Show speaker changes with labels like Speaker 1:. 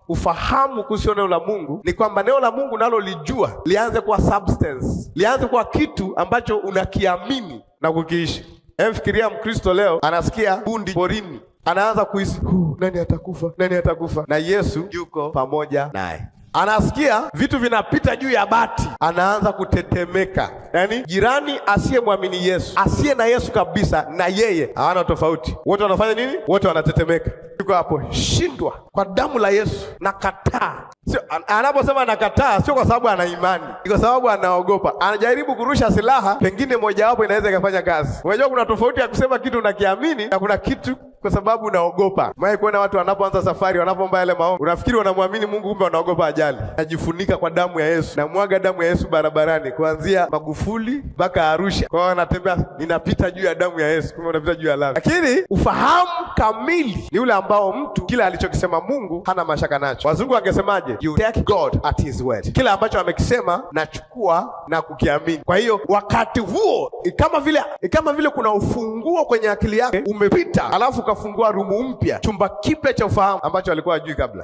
Speaker 1: ufahamu kuhusu neno la Mungu ni kwamba neno la Mungu nalo lijua lianze kuwa substance, lianze kuwa kitu ambacho unakiamini na kukiishi. Fikiria Mkristo leo anasikia kundi porini, anaanza kuhisi nani atakufa, nani atakufa, na Yesu yuko pamoja naye. Anasikia vitu vinapita juu ya bati, anaanza kutetemeka. Yaani jirani asiyemwamini Yesu, asiye na Yesu kabisa, na yeye hawana tofauti. Wote wanafanya nini? Wote wanatetemeka. Yuko hapo, shindwa kwa damu la Yesu, nakataa. Sio anaposema nakataa, sio kwa sababu ana imani, ni kwa sababu anaogopa. Anajaribu kurusha silaha, pengine moja wapo inaweza ikafanya kazi. Unajua kuna tofauti ya kusema kitu unakiamini na kuna kitu kwa sababu unaogopa. Mwae kuona watu wanapoanza safari, wanapoomba yale maombi, unafikiri wanamwamini Mungu, kumbe wanaogopa ajali. Najifunika kwa damu ya Yesu, na mwaga damu ya Yesu barabarani, kuanzia Magufuli mpaka Arusha. Kwa hiyo anatembea, ninapita juu ya damu ya Yesu, kumbe unapita juu ya lami. Lakini ufahamu kamili ni ule ambao mtu kila alichokisema Mungu hana mashaka nacho. Wazungu wangesemaje? You take God at his word. Kila ambacho amekisema nachukua na kukiamini. Kwa hiyo wakati huo kama vile kuna ufunguo kwenye akili yake umepita, alafu kafungua rumu mpya, chumba kipya cha ufahamu ambacho alikuwa hajui kabla.